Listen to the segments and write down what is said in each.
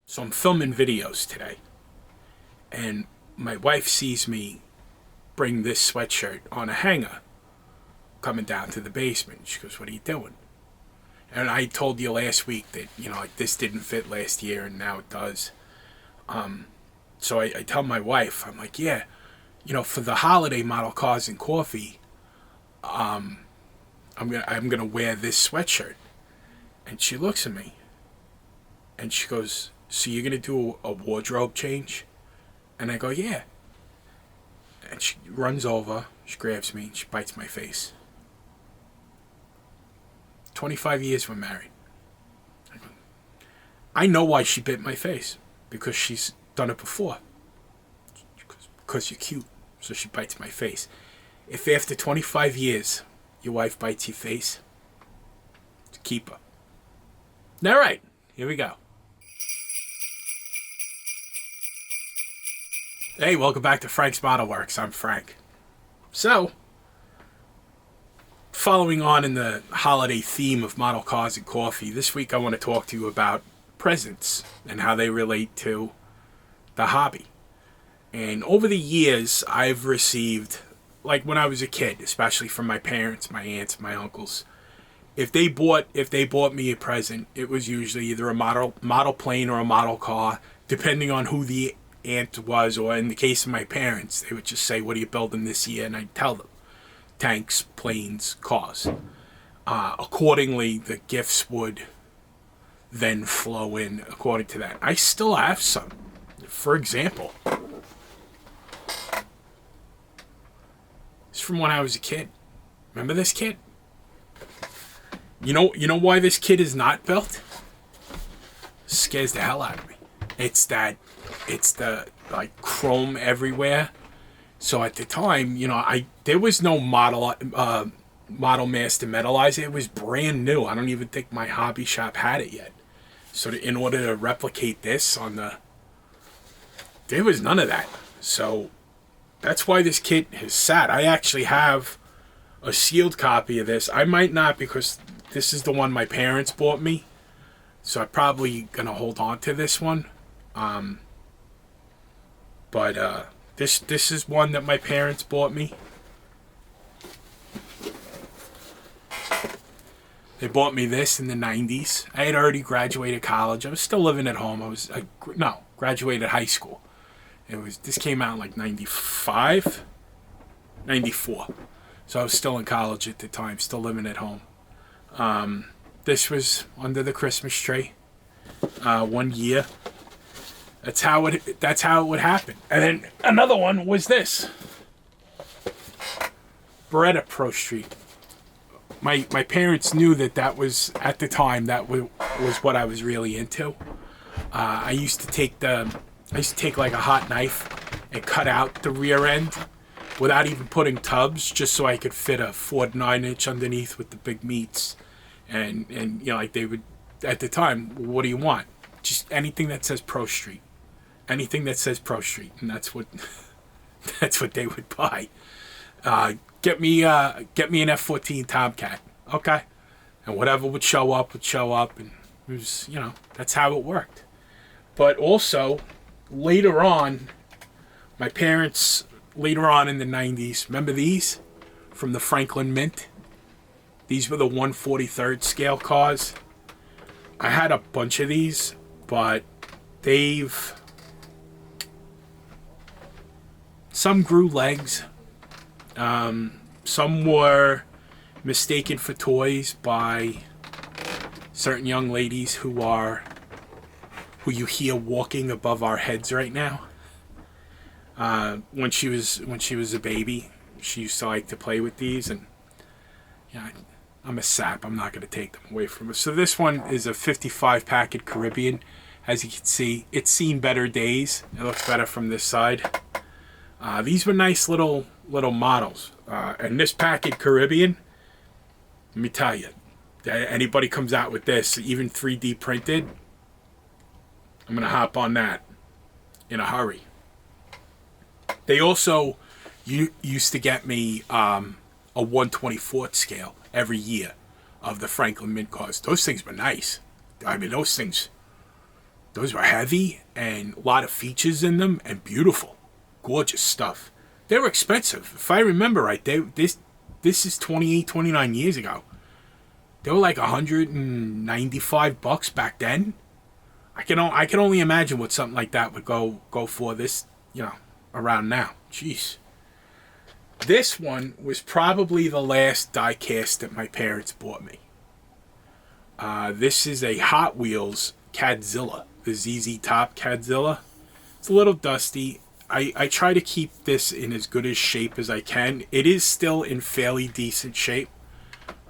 So I'm filming videos today, and my wife sees me bring this sweatshirt on a hanger coming down to the basement. She goes, "What are you doing?" And I told you last week that, like, this didn't fit last year and now it does. So I tell my wife, I'm like, yeah, for the holiday model cars and coffee, I'm gonna wear this sweatshirt. And she looks at me and she goes, "So you're gonna do a wardrobe change?" And I go, "Yeah." And she runs over, she grabs me, and she bites my face. 25 years we're married. I know why she bit my face. Because she's done it before. Because you're cute. So she bites my face. If after 25 years your wife bites your face, keep her. Alright, here we go. Hey, welcome back to Frank's Modelworks. I'm Frank. So, following on in the holiday theme of model cars and coffee, this week I want to talk to you about presents and how they relate to the hobby. And over the years, I've received, like when I was a kid, especially from my parents, my aunts, my uncles, if they bought me a present, it was usually either a model plane or a model car, depending on who the aunt was, or in the case of my parents, they would just say, "What are you building this year?" And I'd tell them, tanks, planes, cars. Accordingly, the gifts would then flow in according to that. I still have some. For example, it's from when I was a kid. Remember this kid? You know why this kid is not built? It scares the hell out of me. It's the like chrome everywhere. So at the time, there was no model master metalizer. It was brand new. I don't even think my hobby shop had it yet. So in order to replicate this there was none of that. So that's why this kit is sad. I actually have a sealed copy of this. I might not, because this is the one my parents bought me. So I'm probably gonna hold on to this one. But this is one that my parents bought me. They bought me this in the 90s. I had already graduated college. I was still living at home. Graduated high school. This came out in like 95, 94. So I was still in college at the time, still living at home. This was under the Christmas tree, one year. That's how it would happen. And then another one was this. Beretta Pro Street. My parents knew that was, at the time, that was what I was really into. I used to take like a hot knife and cut out the rear end without even putting tubs, just so I could fit a Ford 9-inch underneath with the big meats. And like they would, at the time, what do you want? Just anything that says Pro Street. Anything that says Pro Street. And that's what they would buy. Get me an F-14 Tomcat. Okay. And whatever would show up. And it was, that's how it worked. But also, later on, my parents, later on in the 90s, remember these? From the Franklin Mint? These were the 1/43rd scale cars. I had a bunch of these, but some grew legs. Some were mistaken for toys by certain young ladies who you hear walking above our heads right now. When she was a baby, she used to like to play with these, and I'm a sap. I'm not going to take them away from her. So this one is a 55 Packard Caribbean. As you can see, it's seen better days. It looks better from this side. These were nice little models. And this Packard Caribbean, let me tell you, anybody comes out with this, even 3D printed, I'm going to hop on that in a hurry. They also used to get me a 1/24th scale every year of the Franklin Mint cars. Those things were nice. I mean, those things Those were heavy and a lot of features in them and beautiful, gorgeous stuff. They were expensive. If I remember right, this is 28, 29 years ago. They were like $195 back then. I can only imagine what something like that would go for this, around now. Jeez. This one was probably the last die-cast that my parents bought me. This is a Hot Wheels Cadzilla, the ZZ Top Cadzilla. It's a little dusty. I try to keep this in as good a shape as I can. It is still in fairly decent shape.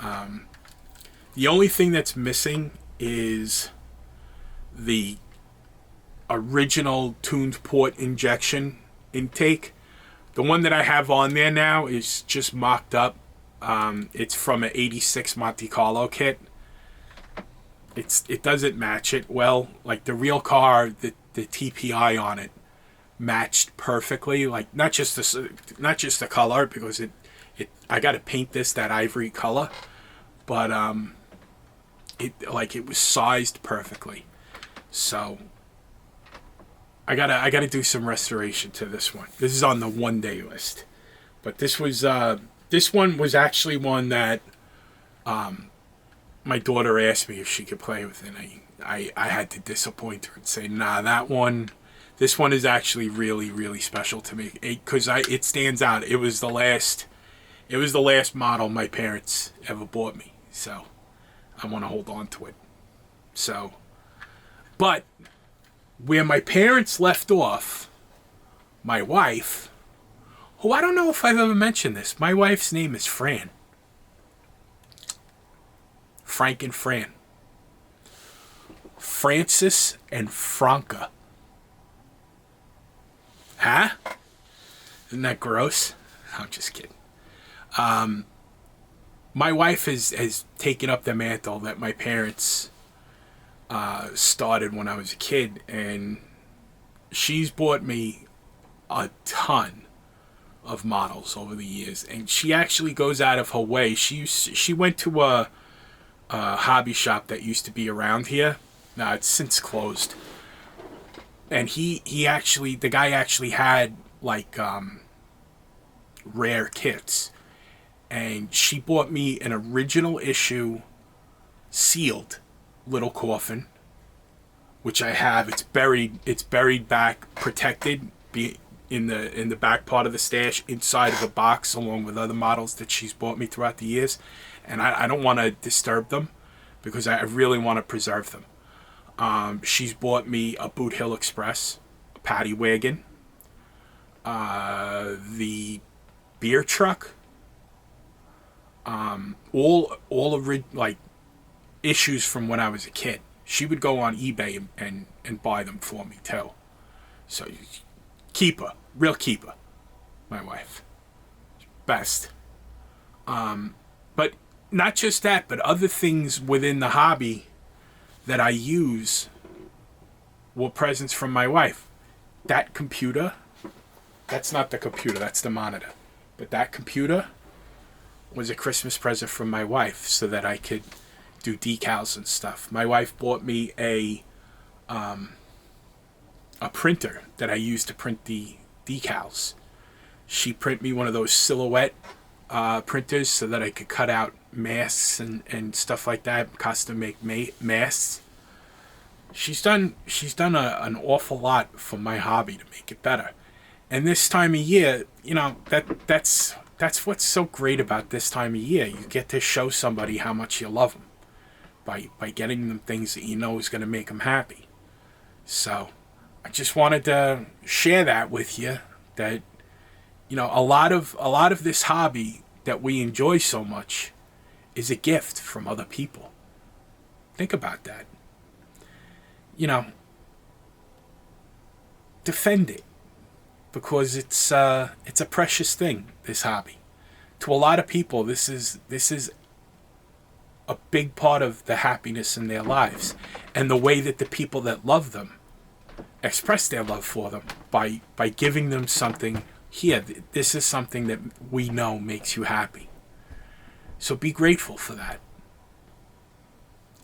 The only thing that's missing is the original tuned port injection intake. The one that I have on there now is just mocked up. It's from an 86 Monte Carlo kit. It doesn't match it well. Like the real car, the TPI on it matched perfectly. Like not just the color, because I got to paint this that ivory color, but it was sized perfectly. So I gotta do some restoration to this one. This is on the 1-day list, but this one was actually one that my daughter asked me if she could play with, and I had to disappoint her and say, nah, this one is actually really, really special to me, because it stands out. It was the last model my parents ever bought me, so I want to hold on to it. So, but where my parents left off, my wife, who I don't know if I've ever mentioned this, my wife's name is Fran. Frank and Fran. Francis and Franca. Huh? Isn't that gross? I'm just kidding. My wife has taken up the mantle that my parents started when I was a kid, and she's bought me a ton of models over the years, and she actually goes out of her way. She went to a hobby shop that used to be around here. Now it's since closed. And the guy actually had like rare kits, and she bought me an original issue sealed little coffin, which I have. It's buried back, protected, in the back part of the stash, inside of a box, along with other models that she's bought me throughout the years, and I don't want to disturb them because I really want to preserve them. She's bought me a Boot Hill Express, a paddy wagon, the beer truck, all like issues from when I was a kid. She would go on eBay and buy them for me too. So keeper, real keeper, my wife, best. But not just that, but other things within the hobby that I use were presents from my wife. That computer, that's not the computer, that's the monitor. But that computer was a Christmas present from my wife so that I could do decals and stuff. My wife bought me a printer that I use to print the decals. She print me one of those silhouette printers so that I could cut out masks and stuff like that, custom make masks. She's done an awful lot for my hobby to make it better. And this time of year, that's what's so great about this time of year. You get to show somebody how much you love them by getting them things that you know is going to make them happy. So I just wanted to share that with you, that a lot of this hobby that we enjoy so much is a gift from other people. Think about that. Defend it, because it's a precious thing, this hobby. To a lot of people, this is a big part of the happiness in their lives, and the way that the people that love them express their love for them by giving them something. Here, this is something that we know makes you happy. So be grateful for that.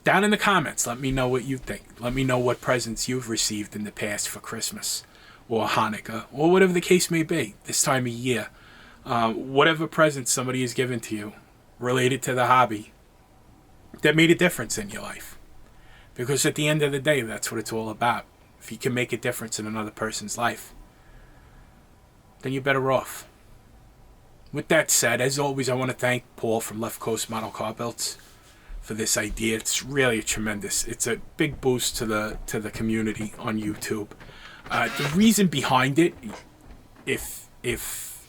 Down in the comments, let me know what you think. Let me know what presents you've received in the past for Christmas or Hanukkah or whatever the case may be this time of year. Whatever present somebody has given to you related to the hobby that made a difference in your life. Because at the end of the day, that's what it's all about. If you can make a difference in another person's life, then you're better off. With that said, as always, I want to thank Paul from Left Coast Model Car Builds for this idea. It's really tremendous. It's a big boost to the community on YouTube. The reason behind it, if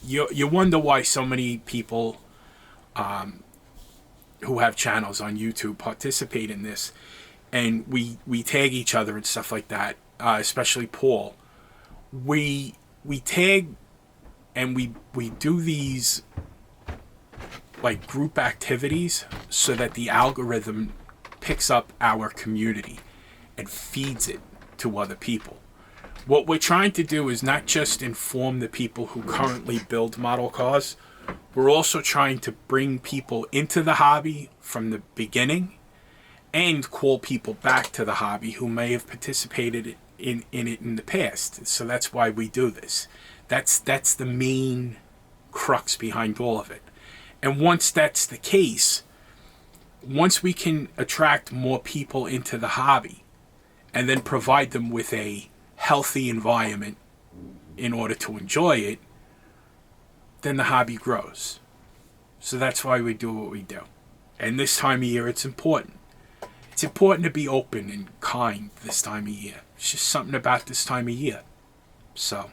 you wonder why so many people who have channels on YouTube participate in this, and we tag each other and stuff like that, especially Paul. We tag and we do these like group activities so that the algorithm picks up our community and feeds it to other people. What we're trying to do is not just inform the people who currently build model cars, we're also trying to bring people into the hobby from the beginning and call people back to the hobby who may have participated in it in the past. So that's why we do this. That's the main crux behind all of it. And once that's the case, once we can attract more people into the hobby and then provide them with a healthy environment in order to enjoy it, then the hobby grows. So that's why we do what we do. And this time of year, it's important. It's important to be open and kind this time of year. It's just something about this time of year. So,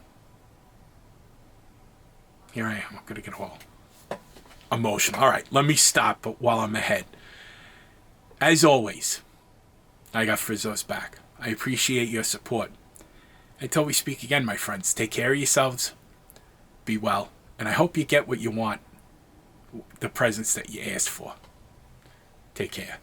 here I am. I'm going to get all emotional. All right, let me stop while I'm ahead. As always, I got Frizzo's back. I appreciate your support. Until we speak again, my friends, take care of yourselves, be well, and I hope you get what you want, the presents that you asked for. Take care.